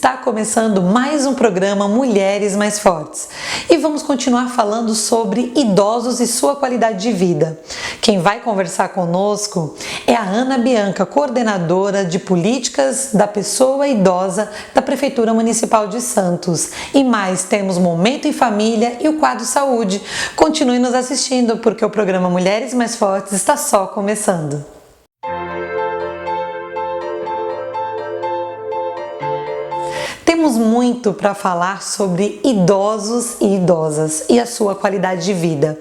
Está começando mais um programa Mulheres Mais Fortes e vamos continuar falando sobre idosos e sua qualidade de vida. Quem vai conversar conosco é a Ana Bianca, coordenadora de políticas da pessoa idosa da Prefeitura Municipal de Santos. E mais, temos Momento em Família e o quadro Saúde. Continue nos assistindo porque o programa Mulheres Mais Fortes está só começando. Temos muito para falar sobre idosos e idosas e a sua qualidade de vida.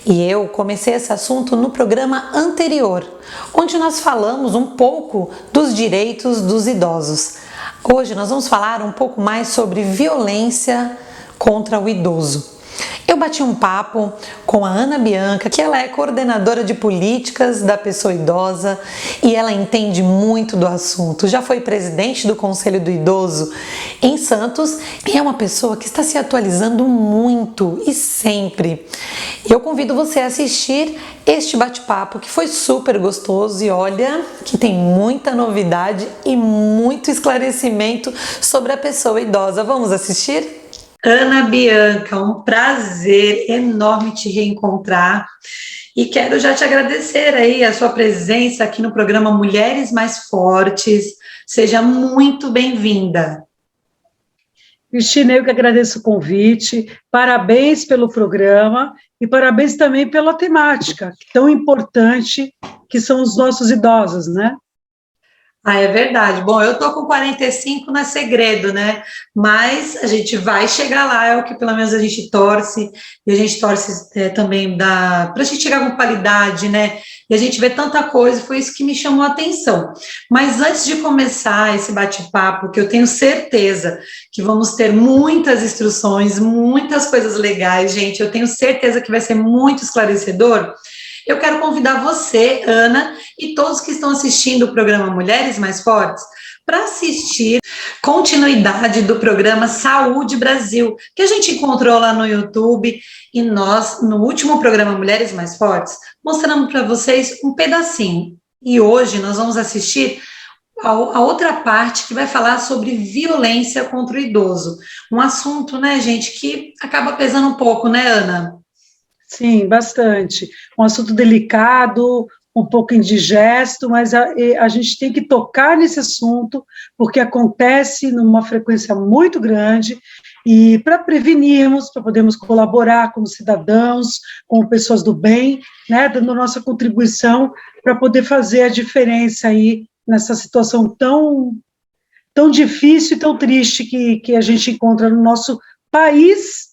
E eu comecei esse assunto no programa anterior, onde nós falamos um pouco dos direitos dos idosos. Hoje nós vamos falar um pouco mais sobre violência contra o idoso. Eu bati um papo com a Ana Bianca, que ela é coordenadora de políticas da pessoa idosa e ela entende muito do assunto. Já foi presidente do Conselho do Idoso em Santos e é uma pessoa que está se atualizando muito e sempre. Eu convido você a assistir este bate-papo que foi super gostoso e olha que tem muita novidade e muito esclarecimento sobre a pessoa idosa. Vamos assistir? Ana Bianca, um prazer enorme te reencontrar e quero já te agradecer aí a sua presença aqui no programa Mulheres Mais Fortes. Seja muito bem-vinda. Cristina, eu que agradeço o convite, parabéns pelo programa e parabéns também pela temática tão importante que são os nossos idosos, né? Ah, é verdade. Bom, eu tô com 45, não é segredo, né? Mas a gente vai chegar lá, é o que pelo menos a gente torce, e a gente torce também pra gente chegar com qualidade, né? E a gente vê tanta coisa, foi isso que me chamou a atenção. Mas antes de começar esse bate-papo, que eu tenho certeza que vamos ter muitas instruções, muitas coisas legais, gente, eu tenho certeza que vai ser muito esclarecedor. Eu quero convidar você, Ana, e todos que estão assistindo o programa Mulheres Mais Fortes para assistir continuidade do programa Saúde Brasil, que a gente encontrou lá no YouTube e nós, no último programa Mulheres Mais Fortes, mostramos para vocês um pedacinho. E hoje nós vamos assistir a outra parte que vai falar sobre violência contra o idoso. Um assunto, né, gente, que acaba pesando um pouco, né, Ana? Sim, bastante. Um assunto delicado, um pouco indigesto, mas a gente tem que tocar nesse assunto, porque acontece numa frequência muito grande, e para prevenirmos, para podermos colaborar como cidadãos, como pessoas do bem, né, dando nossa contribuição para poder fazer a diferença aí nessa situação tão difícil e tão triste que a gente encontra no nosso país,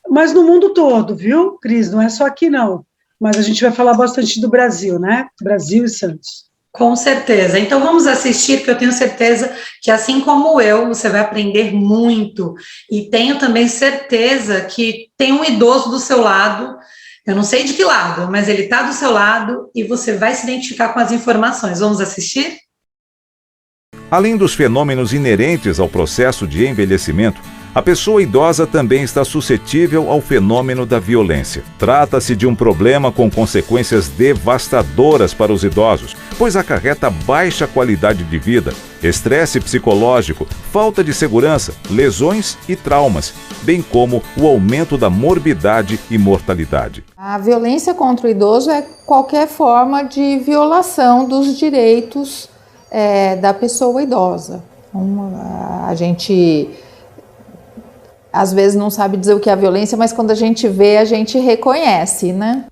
mas no mundo todo, viu, Cris? Não é só aqui, não. Mas a gente vai falar bastante do Brasil, né? Brasil e Santos. Com certeza. Então vamos assistir, porque eu tenho certeza que, assim como eu, você vai aprender muito. E tenho também certeza que tem um idoso do seu lado, eu não sei de que lado, mas ele está do seu lado e você vai se identificar com as informações. Vamos assistir? Além dos fenômenos inerentes ao processo de envelhecimento, a pessoa idosa também está suscetível ao fenômeno da violência. Trata-se de um problema com consequências devastadoras para os idosos, pois acarreta baixa qualidade de vida, estresse psicológico, falta de segurança, lesões e traumas, bem como o aumento da morbidade e mortalidade. A violência contra o idoso é qualquer forma de violação dos direitos da pessoa idosa. Então, a gente às vezes não sabe dizer o que é a violência, mas quando a gente vê, a gente reconhece, né?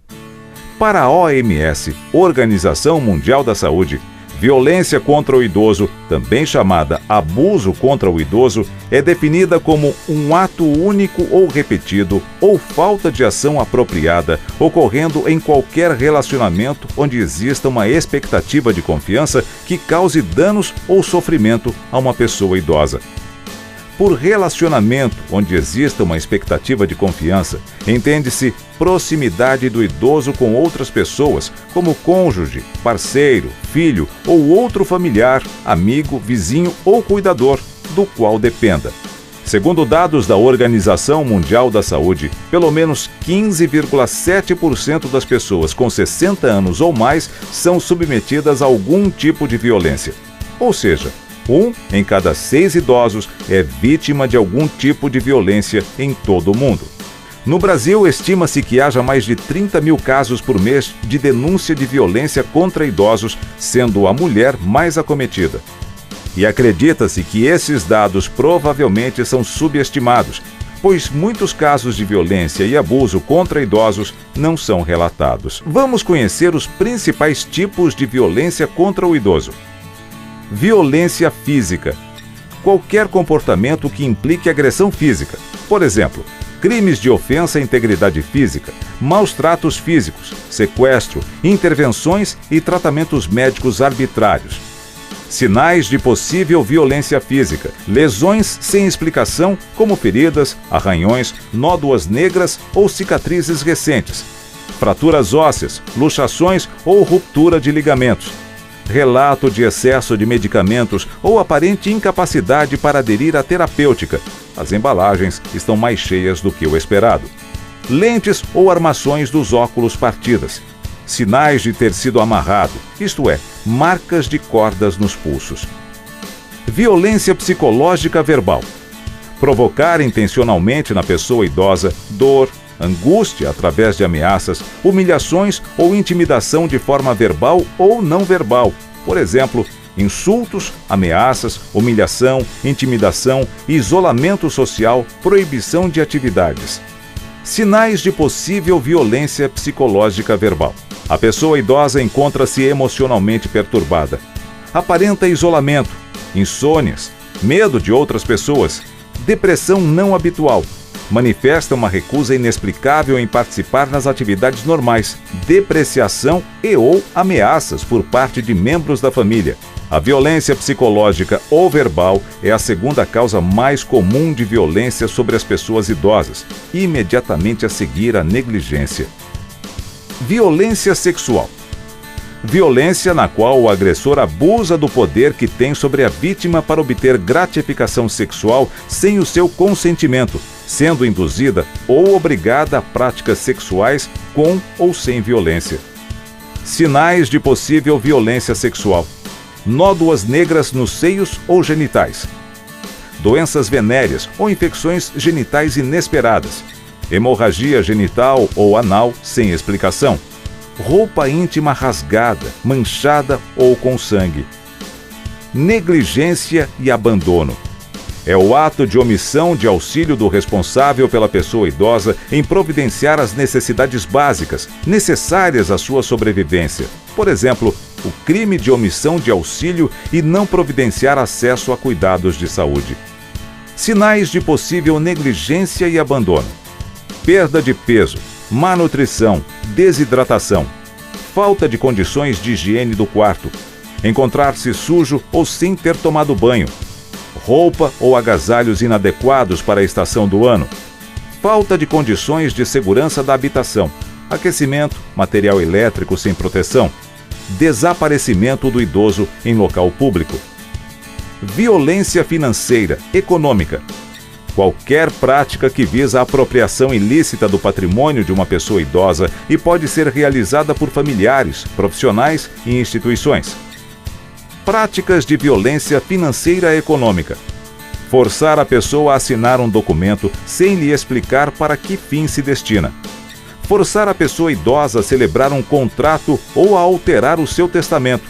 Para a OMS, Organização Mundial da Saúde, violência contra o idoso, também chamada abuso contra o idoso, é definida como um ato único ou repetido ou falta de ação apropriada ocorrendo em qualquer relacionamento onde exista uma expectativa de confiança que cause danos ou sofrimento a uma pessoa idosa. Por relacionamento onde exista uma expectativa de confiança, entende-se proximidade do idoso com outras pessoas, como cônjuge, parceiro, filho ou outro familiar, amigo, vizinho ou cuidador, do qual dependa. Segundo dados da Organização Mundial da Saúde, pelo menos 15,7% das pessoas com 60 anos ou mais são submetidas a algum tipo de violência. Ou seja, 1 em cada 6 idosos é vítima de algum tipo de violência em todo o mundo. No Brasil, estima-se que haja mais de 30 mil casos por mês de denúncia de violência contra idosos, sendo a mulher mais acometida. E acredita-se que esses dados provavelmente são subestimados, pois muitos casos de violência e abuso contra idosos não são relatados. Vamos conhecer os principais tipos de violência contra o idoso. Violência física. Qualquer comportamento que implique agressão física. Por exemplo, crimes de ofensa à integridade física, maus tratos físicos, sequestro, intervenções e tratamentos médicos arbitrários. Sinais de possível violência física: lesões sem explicação, como feridas, arranhões, nódoas negras ou cicatrizes recentes, fraturas ósseas, luxações ou ruptura de ligamentos, relato de excesso de medicamentos ou aparente incapacidade para aderir à terapêutica. As embalagens estão mais cheias do que o esperado. Lentes ou armações dos óculos partidas. Sinais de ter sido amarrado, isto é, marcas de cordas nos pulsos. Violência psicológica verbal. Provocar intencionalmente na pessoa idosa dor, angústia através de ameaças, humilhações ou intimidação de forma verbal ou não verbal. Por exemplo, insultos, ameaças, humilhação, intimidação, isolamento social, proibição de atividades. Sinais de possível violência psicológica verbal. A pessoa idosa encontra-se emocionalmente perturbada. Aparenta isolamento, insônias, medo de outras pessoas, depressão não habitual. Manifesta uma recusa inexplicável em participar nas atividades normais, depreciação e/ou ameaças por parte de membros da família. A violência psicológica ou verbal é a segunda causa mais comum de violência sobre as pessoas idosas, imediatamente a seguir a negligência. Violência sexual. Violência na qual o agressor abusa do poder que tem sobre a vítima para obter gratificação sexual sem o seu consentimento, sendo induzida ou obrigada a práticas sexuais com ou sem violência. Sinais de possível violência sexual: nódoas negras nos seios ou genitais, doenças venéreas ou infecções genitais inesperadas, hemorragia genital ou anal sem explicação, roupa íntima rasgada, manchada ou com sangue. Negligência e abandono. É o ato de omissão de auxílio do responsável pela pessoa idosa em providenciar as necessidades básicas necessárias à sua sobrevivência. Por exemplo, o crime de omissão de auxílio e não providenciar acesso a cuidados de saúde. Sinais de possível negligência e abandono: perda de peso, má nutrição, desidratação, falta de condições de higiene do quarto, encontrar-se sujo ou sem ter tomado banho, roupa ou agasalhos inadequados para a estação do ano, falta de condições de segurança da habitação, aquecimento, material elétrico sem proteção, desaparecimento do idoso em local público. Violência financeira, econômica. Qualquer prática que visa a apropriação ilícita do patrimônio de uma pessoa idosa e pode ser realizada por familiares, profissionais e instituições. Práticas de violência financeira econômica. Forçar a pessoa a assinar um documento sem lhe explicar para que fim se destina. Forçar a pessoa idosa a celebrar um contrato ou a alterar o seu testamento.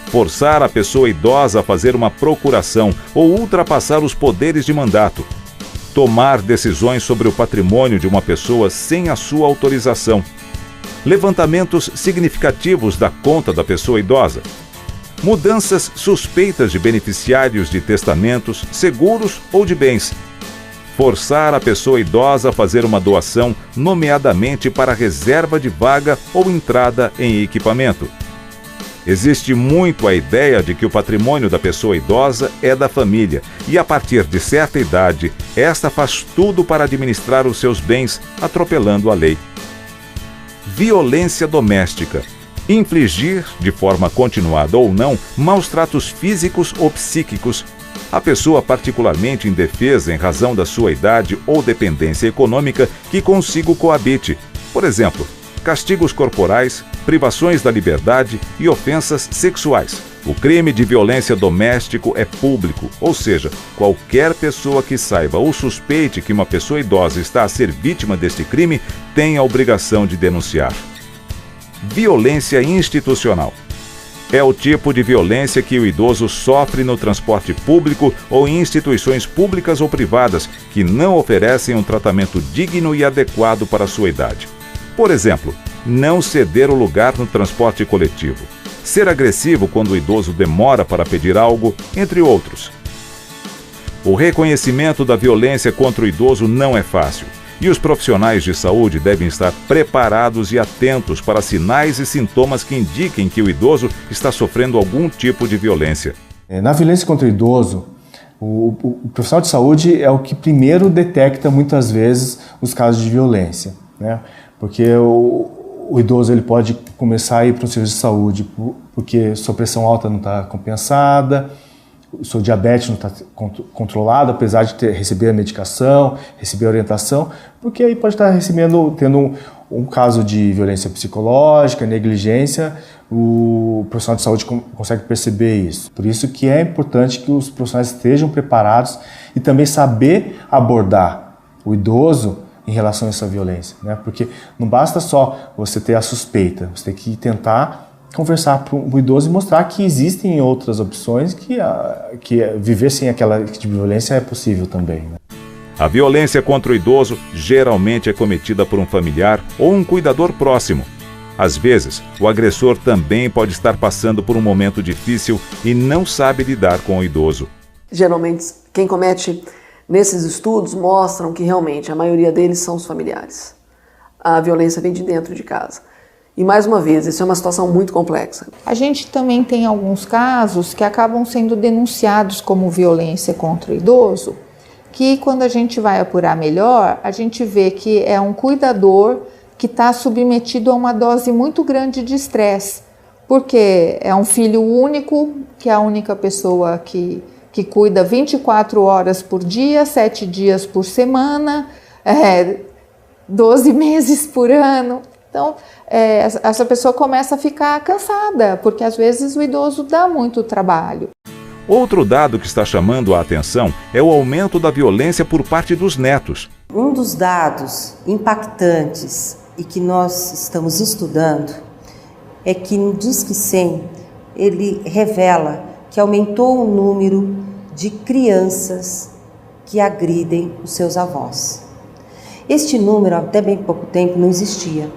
Forçar a pessoa idosa a fazer uma procuração ou ultrapassar os poderes de mandato. Tomar decisões sobre o patrimônio de uma pessoa sem a sua autorização. Levantamentos significativos da conta da pessoa idosa. Mudanças suspeitas de beneficiários de testamentos, seguros ou de bens. Forçar a pessoa idosa a fazer uma doação, nomeadamente para reserva de vaga ou entrada em equipamento. Existe muito a ideia de que o patrimônio da pessoa idosa é da família e, a partir de certa idade, esta faz tudo para administrar os seus bens, atropelando a lei. Violência doméstica. Infligir, de forma continuada ou não, maus tratos físicos ou psíquicos à pessoa particularmente indefesa em razão da sua idade ou dependência econômica que consigo coabite. Por exemplo, castigos corporais, privações da liberdade e ofensas sexuais, O crime de violência doméstico é público, ou seja, qualquer pessoa que saiba ou suspeite que uma pessoa idosa está a ser vítima deste crime tem a obrigação de denunciar. Violência institucional. É o tipo de violência que o idoso sofre no transporte público ou em instituições públicas ou privadas que não oferecem um tratamento digno e adequado para a sua idade. Por exemplo, não ceder o lugar no transporte coletivo, ser agressivo quando o idoso demora para pedir algo, entre outros. O reconhecimento da violência contra o idoso não é fácil. E os profissionais de saúde devem estar preparados e atentos para sinais e sintomas que indiquem que o idoso está sofrendo algum tipo de violência. Na violência contra o idoso, o profissional de saúde é o que primeiro detecta muitas vezes os casos de violência, né? Porque o idoso ele pode começar a ir para o serviço de saúde porque sua pressão alta não está compensada, o seu diabetes não está controlado, apesar de receber a medicação, receber a orientação, porque aí pode estar tendo um caso de violência psicológica, negligência, o profissional de saúde consegue perceber isso. Por isso que é importante que os profissionais estejam preparados e também saber abordar o idoso em relação a essa violência, né? Porque não basta só você ter a suspeita, você tem que tentar conversar com o idoso e mostrar que existem outras opções, que viver sem aquela tipo de violência é possível também, né? A violência contra o idoso geralmente é cometida por um familiar ou um cuidador próximo. Às vezes, o agressor também pode estar passando por um momento difícil e não sabe lidar com o idoso. Geralmente, quem comete nesses estudos mostram que realmente a maioria deles são os familiares. A violência vem de dentro de casa. E mais uma vez, isso é uma situação muito complexa. A gente também tem alguns casos que acabam sendo denunciados como violência contra o idoso, que quando a gente vai apurar melhor, a gente vê que é um cuidador que está submetido a uma dose muito grande de estresse, porque é um filho único, que é a única pessoa que cuida 24 horas por dia, 7 dias por semana, 12 meses por ano. Então, essa pessoa começa a ficar cansada, porque às vezes o idoso dá muito trabalho. Outro dado que está chamando a atenção é o aumento da violência por parte dos netos. Um dos dados impactantes e que nós estamos estudando é que no Disque 100 ele revela que aumentou o número de crianças que agridem os seus avós. Este número, até bem pouco tempo, não existia.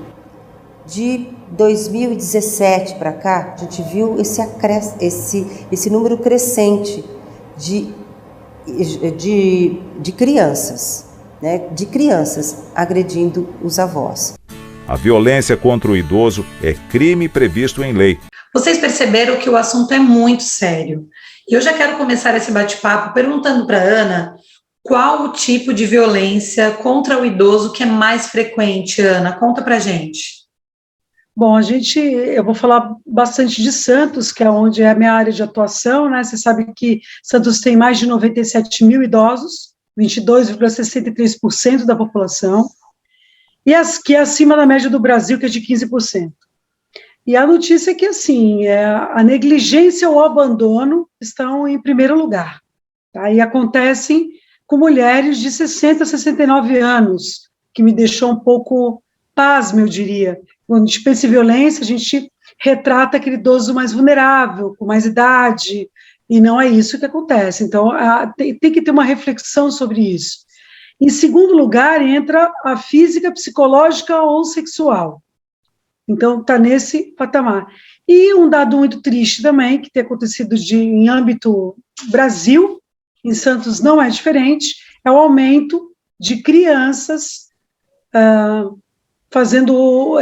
De 2017 para cá, a gente viu esse número crescente de crianças, né? De crianças agredindo os avós. A violência contra o idoso é crime previsto em lei. Vocês perceberam que o assunto é muito sério. E eu já quero começar esse bate-papo perguntando para a Ana qual o tipo de violência contra o idoso que é mais frequente. Ana, conta para a gente. Bom, eu vou falar bastante de Santos, que é onde é a minha área de atuação, né? Você sabe que Santos tem mais de 97 mil idosos, 22,63% da população, e que é acima da média do Brasil, que é de 15%. E a notícia é que, assim, a negligência ou o abandono estão em primeiro lugar, tá? E acontecem com mulheres de 60 a 69 anos, que me deixou um pouco pasmo, eu diria. Quando a gente pensa em violência, a gente retrata aquele idoso mais vulnerável, com mais idade, e não é isso que acontece. Então, tem que ter uma reflexão sobre isso. Em segundo lugar, entra a física, psicológica ou sexual. Então, está nesse patamar. E um dado muito triste também, que tem acontecido em âmbito Brasil, em Santos não é diferente, é o aumento de crianças fazendo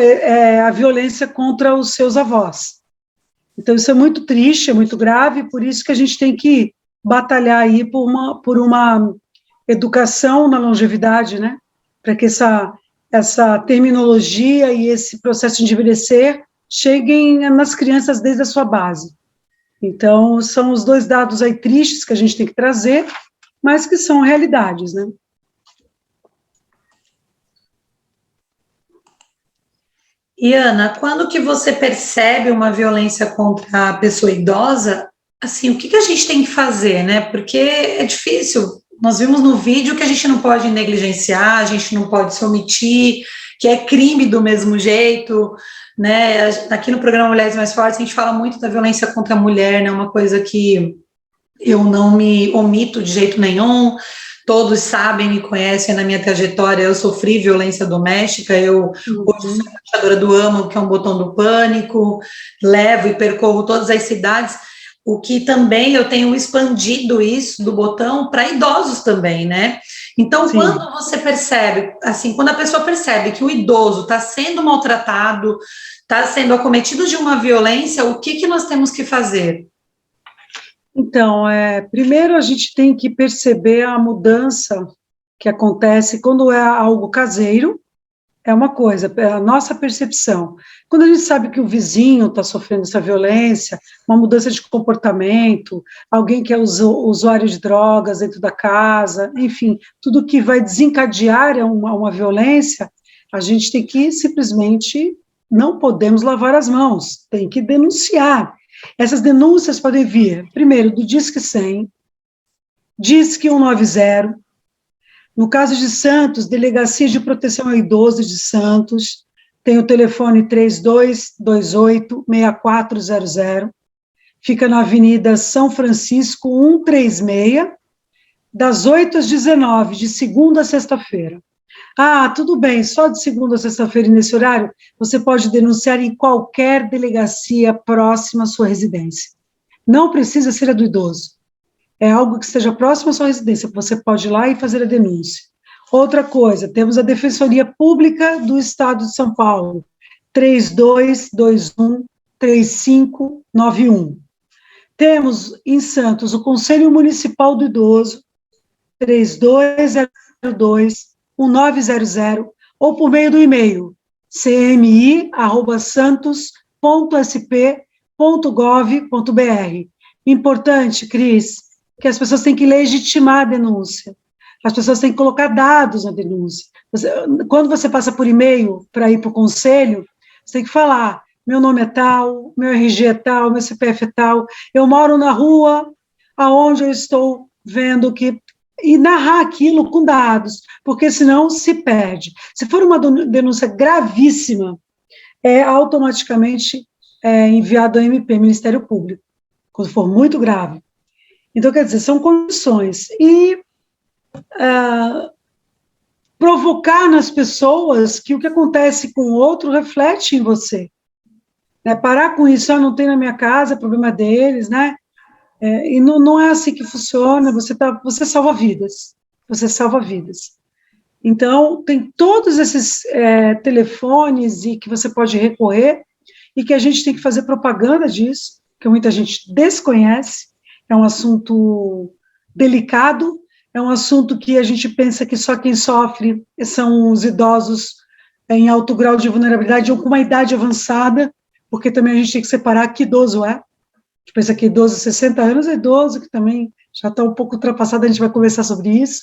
a violência contra os seus avós. Então, isso é muito triste, é muito grave, por isso que a gente tem que batalhar aí por uma educação na longevidade, né? Para que essa terminologia e esse processo de envelhecer cheguem nas crianças desde a sua base. Então, são os dois dados aí tristes que a gente tem que trazer, mas que são realidades, né? E Ana, quando que você percebe uma violência contra a pessoa idosa, assim, o que que a gente tem que fazer, né? Porque é difícil. Nós vimos no vídeo que a gente não pode negligenciar, a gente não pode se omitir, que é crime do mesmo jeito, né? Aqui no programa Mulheres Mais Fortes a gente fala muito da violência contra a mulher, né? Uma coisa que eu não me omito de jeito nenhum. Todos sabem, me conhecem na minha trajetória, eu sofri violência doméstica, eu hoje sou embaixadora do AMO, que é um botão do pânico, levo e percorro todas as cidades, o que também eu tenho expandido isso do botão para idosos também, né? Então, Sim. quando você percebe, assim, quando a pessoa percebe que o idoso está sendo maltratado, está sendo acometido de uma violência, o que que nós temos que fazer? Então, primeiro a gente tem que perceber a mudança que acontece quando é algo caseiro, é uma coisa, é a nossa percepção. Quando a gente sabe que o vizinho está sofrendo essa violência, uma mudança de comportamento, alguém que é usuário de drogas dentro da casa, enfim, tudo que vai desencadear uma violência, a gente tem que simplesmente, não podemos lavar as mãos, tem que denunciar. Essas denúncias podem vir, primeiro, do Disque 100, Disque 190, no caso de Santos, Delegacia de Proteção ao Idoso de Santos, tem o telefone 3228-6400, fica na Avenida São Francisco 136, das 8 às 19, de segunda a sexta-feira. Ah, tudo bem, só de segunda a sexta-feira e nesse horário, você pode denunciar em qualquer delegacia próxima à sua residência. Não precisa ser a do idoso. É algo que esteja próximo à sua residência, você pode ir lá e fazer a denúncia. Outra coisa, temos a Defensoria Pública do Estado de São Paulo, 3221-3591. Temos em Santos o Conselho Municipal do Idoso, 3202-1900, ou por meio do e-mail, cmi@santos.sp.gov.br. Importante, Cris, que as pessoas têm que legitimar a denúncia. As pessoas têm que colocar dados na denúncia. Quando você passa por e-mail para ir para o conselho, você tem que falar, meu nome é tal, meu RG é tal, meu CPF é tal, eu moro na rua aonde eu estou vendo que... E narrar aquilo com dados, porque senão se perde. Se for uma denúncia gravíssima, é automaticamente enviado ao MP, Ministério Público, quando for muito grave. Então, quer dizer, são condições. E provocar nas pessoas que o que acontece com o outro reflete em você. Né? Parar com isso, não tem na minha casa, é problema deles, né? E não é assim que funciona, você salva vidas. Você salva vidas. Então, tem todos esses telefones e que você pode recorrer e que a gente tem que fazer propaganda disso, que muita gente desconhece. É um assunto delicado, é um assunto que a gente pensa que só quem sofre são os idosos em alto grau de vulnerabilidade ou com uma idade avançada, porque também a gente tem que separar que idoso é. A gente pensa que idoso de 60 anos é idoso, que também já está um pouco ultrapassado, a gente vai conversar sobre isso.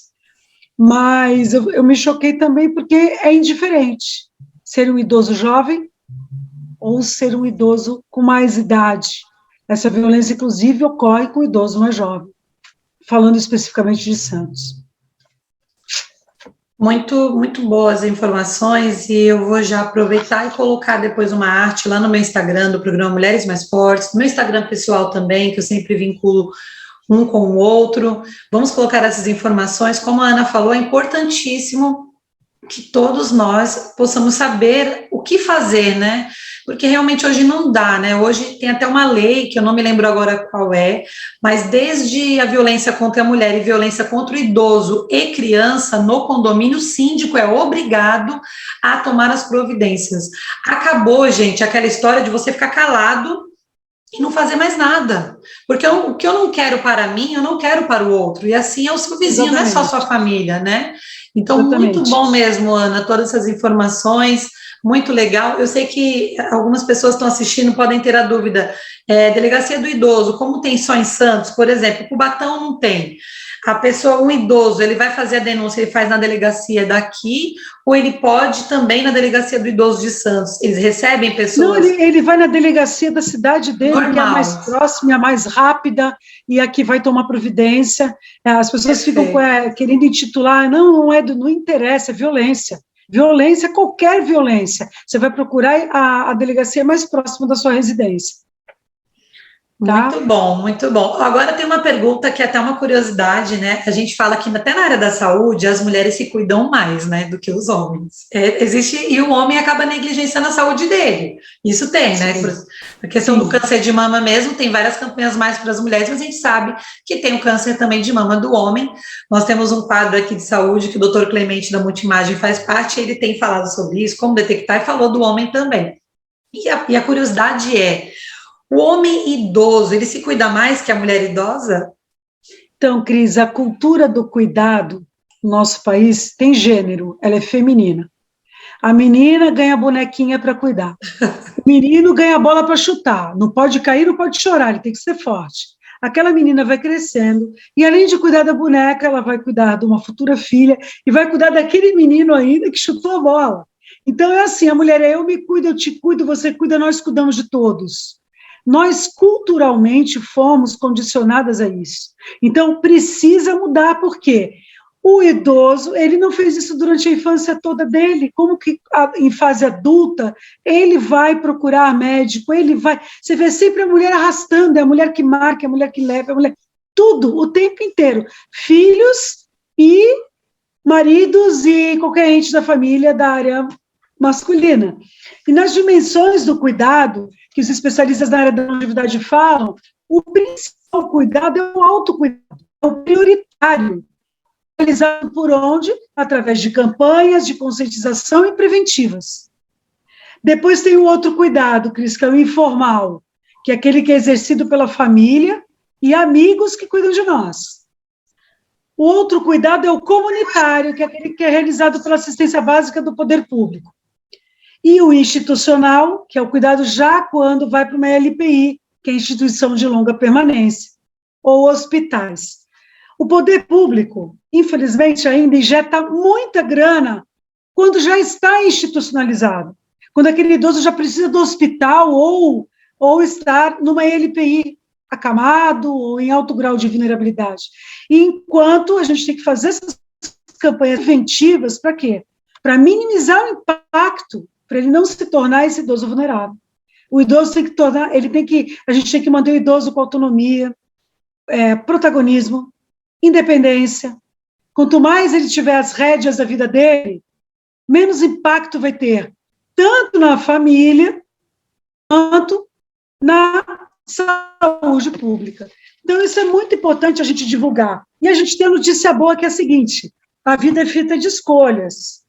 Mas eu me choquei também porque é indiferente ser um idoso jovem ou ser um idoso com mais idade. Essa violência, inclusive, ocorre com o idoso mais jovem, falando especificamente de Santos. Muito, muito boas informações, e eu vou já aproveitar e colocar depois uma arte lá no meu Instagram do programa Mulheres Mais Fortes, no meu Instagram pessoal também, que eu sempre vinculo um com o outro. Vamos colocar essas informações. Como a Ana falou, é importantíssimo que todos nós possamos saber o que fazer, né? Porque realmente hoje não dá, né? Hoje tem até uma lei, que eu não me lembro agora qual é, mas desde a violência contra a mulher e violência contra o idoso e criança, no condomínio, o síndico é obrigado a tomar as providências. Acabou, gente, aquela história de você ficar calado e não fazer mais nada. Porque o que eu não quero para mim, eu não quero para o outro. E assim é o seu vizinho, Exatamente. Não é só a sua família, né? Então, Exatamente. muito bom mesmo, Ana, todas essas informações. muito legal. Eu sei que algumas pessoas estão assistindo, podem ter a dúvida. Delegacia do idoso, como tem só em Santos, por exemplo, Cubatão não tem. A pessoa, um idoso, ele vai fazer a denúncia, ele faz na delegacia daqui, ou ele pode também na delegacia do idoso de Santos? Eles recebem pessoas? Não, ele vai na delegacia da cidade dele, normal, que é a mais próxima, a mais rápida, e aqui vai tomar providência. As pessoas ficam querendo intitular, não interessa, é violência. Violência, qualquer violência. Você vai procurar a delegacia mais próxima da sua residência. Tá? Muito bom, muito bom. Agora tem uma pergunta que é até uma curiosidade, né? A gente fala que até na área da saúde as mulheres se cuidam mais, né, do que os homens. E o homem acaba negligenciando a saúde dele. Isso tem, né? A questão do câncer de mama mesmo, tem várias campanhas mais para as mulheres, mas a gente sabe que tem o câncer também de mama do homem. Nós temos um quadro aqui de saúde que o Dr. Clemente da Multimagem faz parte, ele tem falado sobre isso, como detectar, e falou do homem também. E a curiosidade é, o homem idoso, ele se cuida mais que a mulher idosa? Então, Cris, a cultura do cuidado no nosso país tem gênero, ela é feminina. A menina ganha bonequinha para cuidar. O menino ganha bola para chutar. Não pode cair, não pode chorar, ele tem que ser forte. Aquela menina vai crescendo e, além de cuidar da boneca, ela vai cuidar de uma futura filha e vai cuidar daquele menino ainda que chutou a bola. Então, é assim, a mulher eu me cuido, eu te cuido, você cuida, nós cuidamos de todos. Nós, culturalmente, fomos condicionadas a isso. Então, precisa mudar, por quê? O idoso, ele não fez isso durante a infância toda dele, como que em fase adulta, ele vai procurar médico, ele vai... Você vê sempre a mulher arrastando, é a mulher que marca, é a mulher que leva, é a mulher... Tudo, o tempo inteiro. Filhos e maridos e qualquer ente da família da área masculina. E nas dimensões do cuidado, que os especialistas na área da longevidade falam, o principal cuidado é o autocuidado, é o prioritário, realizado por onde? Através de campanhas de conscientização e preventivas. Depois tem o outro cuidado, Cris, que é o informal, que é aquele que é exercido pela família e amigos que cuidam de nós. O outro cuidado é o comunitário, que é aquele que é realizado pela assistência básica do poder público. E o institucional, que é o cuidado já quando vai para uma LPI, que é a instituição de longa permanência, ou hospitais. O poder público, infelizmente, ainda injeta muita grana quando já está institucionalizado, quando aquele idoso já precisa do hospital ou estar numa LPI, acamado ou em alto grau de vulnerabilidade. E enquanto a gente tem que fazer essas campanhas preventivas, para quê? Para minimizar o impacto, para ele não se tornar esse idoso vulnerável. O idoso tem que tornar, a gente tem que manter o idoso com autonomia, protagonismo, independência. Quanto mais ele tiver as rédeas da vida dele, menos impacto vai ter, tanto na família, quanto na saúde pública. Então, isso é muito importante a gente divulgar. E a gente tem a notícia boa, que é a seguinte: a vida é feita de escolhas.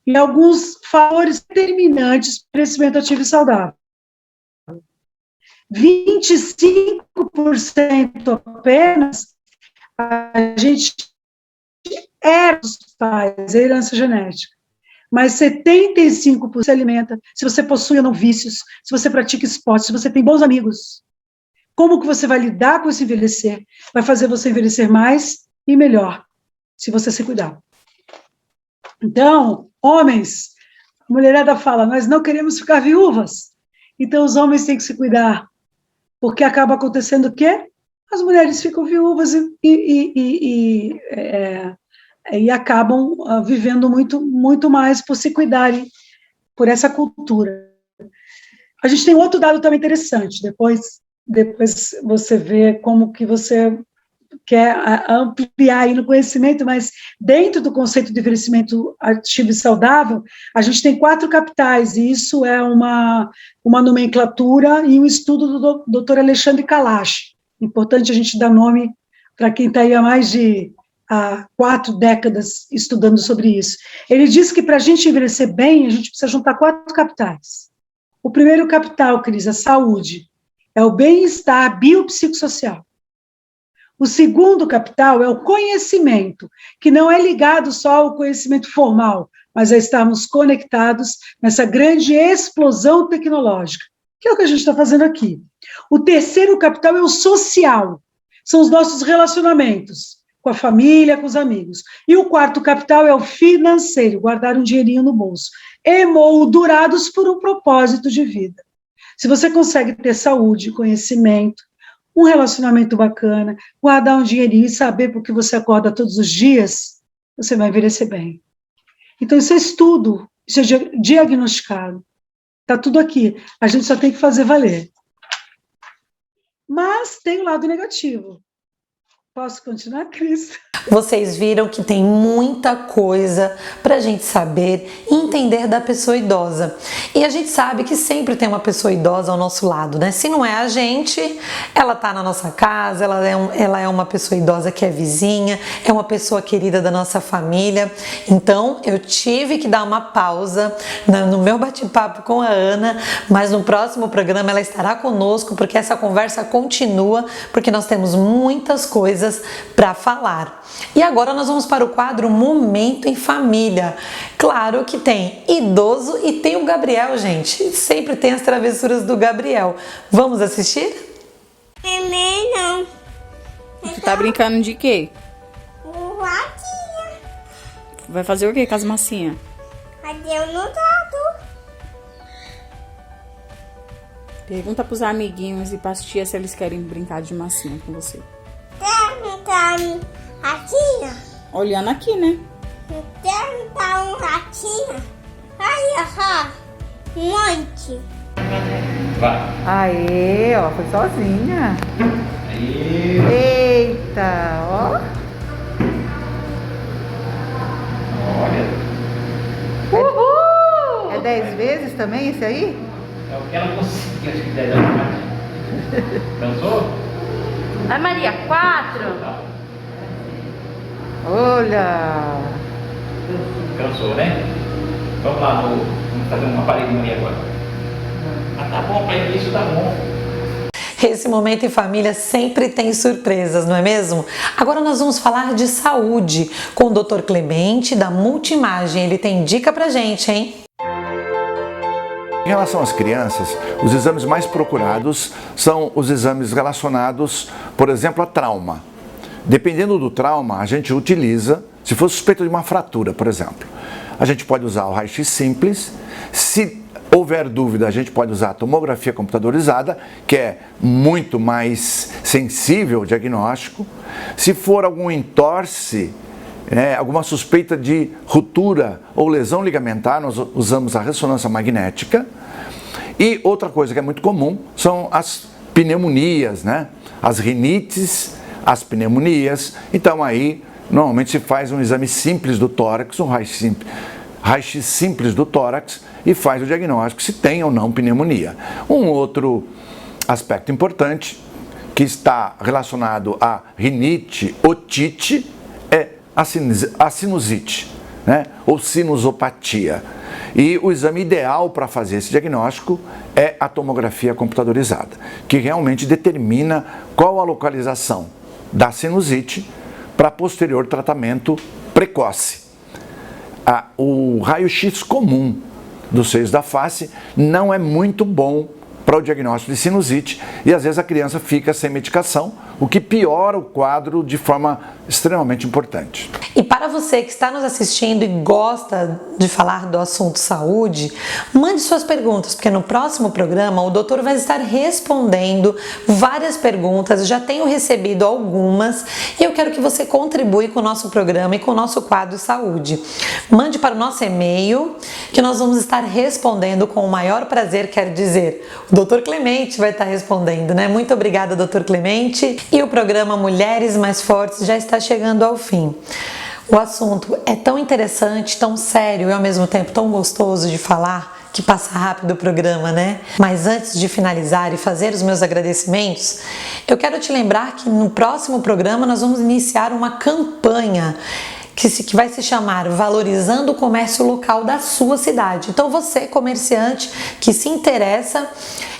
E alguns fatores determinantes para o crescimento ativo e saudável. 25% apenas a gente herda dos pais, a herança genética. Mas 75% se alimenta, se você possui ou não vícios, se você pratica esporte, se você tem bons amigos. Como que você vai lidar com esse envelhecer? Vai fazer você envelhecer mais e melhor, se você se cuidar. Então, homens, a mulherada fala, nós não queremos ficar viúvas. Então, os homens têm que se cuidar. Porque acaba acontecendo o quê? As mulheres ficam viúvas e acabam vivendo muito mais por se cuidarem, por essa cultura. A gente tem outro dado também interessante, depois você vê como que você quer ampliar aí no conhecimento, mas dentro do conceito de envelhecimento ativo e saudável, a gente tem 4 capitais, e isso é uma nomenclatura e um estudo do Dr. Alexandre Kalash. Importante a gente dar nome para quem está aí há mais de 4 décadas estudando sobre isso. Ele diz que para a gente envelhecer bem, a gente precisa juntar 4 capitais. O primeiro capital, Cris, a saúde, é o bem-estar biopsicossocial. O segundo capital é o conhecimento, que não é ligado só ao conhecimento formal, mas a estarmos conectados nessa grande explosão tecnológica, que é o que a gente está fazendo aqui. O terceiro capital é o social, são os nossos relacionamentos, com a família, com os amigos. E o quarto capital é o financeiro, guardar um dinheirinho no bolso, emoldurados por um propósito de vida. Se você consegue ter saúde, conhecimento, um relacionamento bacana, guardar um dinheirinho e saber por que você acorda todos os dias, você vai envelhecer bem. Então, isso é estudo, isso é diagnosticado. Está tudo aqui. A gente só tem que fazer valer. Mas tem o lado negativo. Posso continuar, Cris? Vocês viram que tem muita coisa para a gente saber e entender da pessoa idosa. E a gente sabe que sempre tem uma pessoa idosa ao nosso lado, né? Se não é a gente, ela tá na nossa casa, ela é uma pessoa idosa que é vizinha, é uma pessoa querida da nossa família. Então, eu tive que dar uma pausa no meu bate-papo com a Ana, mas no próximo programa ela estará conosco, porque essa conversa continua, porque nós temos muitas coisas para falar. E agora nós vamos para o quadro Momento em Família. Claro que tem idoso e tem o Gabriel, gente. Sempre tem as travessuras do Gabriel. Vamos assistir? Também não. Tu tá brincando de quê? O ratinho. Vai fazer o quê com as massinhas? Cadê o notado? Pergunta pros amiguinhos e pras tias se eles querem brincar de massinha com você. Perguntar um ratinho. Olhando aqui, né? Perguntar um ratinho. Aí, ó. Um monte. Aê, ó, foi sozinha. Eita, ó. Uhul! É 10 vezes também esse aí? É o que ela conseguiu, acho que 10 anos mais. Cansou? Vai, Maria, 4. Olha! Cansou, né? Vamos lá, vamos fazer uma paredinha ali agora. Ah, tá bom, pai, isso tá bom. Esse Momento em Família sempre tem surpresas, não é mesmo? Agora nós vamos falar de saúde com o Dr. Clemente da Multimagem. Ele tem dica pra gente, hein? Em relação às crianças, os exames mais procurados são os exames relacionados, por exemplo, a trauma. Dependendo do trauma, a gente utiliza, se for suspeito de uma fratura, por exemplo, a gente pode usar o raio-x simples. Se houver dúvida, a gente pode usar a tomografia computadorizada, que é muito mais sensível ao diagnóstico. Se for algum entorse, alguma suspeita de ruptura ou lesão ligamentar, nós usamos a ressonância magnética. E outra coisa que é muito comum são as pneumonias, né? As rinites, as pneumonias. Então aí, normalmente se faz um exame simples do tórax, um raio-x simples do tórax, e faz o diagnóstico se tem ou não pneumonia. Um outro aspecto importante que está relacionado à rinite, otite, é a sinusite, né? Ou sinusopatia. E o exame ideal para fazer esse diagnóstico é a tomografia computadorizada, que realmente determina qual a localização da sinusite para posterior tratamento precoce. O raio-x comum dos seios da face não é muito bom para o diagnóstico de sinusite e às vezes a criança fica sem medicação, o que piora o quadro de forma extremamente importante. E para você que está nos assistindo e gosta de falar do assunto saúde, mande suas perguntas, porque no próximo programa o doutor vai estar respondendo várias perguntas, já tenho recebido algumas e eu quero que você contribua com o nosso programa e com o nosso quadro Saúde. Mande para o nosso e-mail que nós vamos estar respondendo com o maior prazer, quero dizer, o doutor Clemente vai estar respondendo, né? Muito obrigada, doutor Clemente. E o programa Mulheres Mais Fortes já está chegando ao fim. O assunto é tão interessante, tão sério e ao mesmo tempo tão gostoso de falar que passa rápido o programa, né? Mas antes de finalizar e fazer os meus agradecimentos, eu quero te lembrar que no próximo programa nós vamos iniciar uma campanha que vai se chamar Valorizando o Comércio Local da sua cidade. Então você, comerciante que se interessa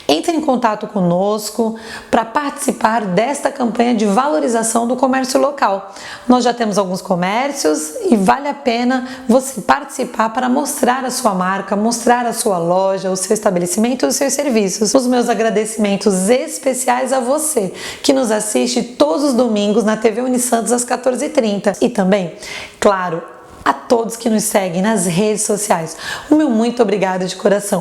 Entre em contato conosco para participar desta campanha de valorização do comércio local. Nós já temos alguns comércios e vale a pena você participar para mostrar a sua marca, mostrar a sua loja, o seu estabelecimento e os seus serviços. Os meus agradecimentos especiais a você que nos assiste todos os domingos na TV Unisantos às 14h30 e também, claro, a todos que nos seguem nas redes sociais. O meu muito obrigado de coração.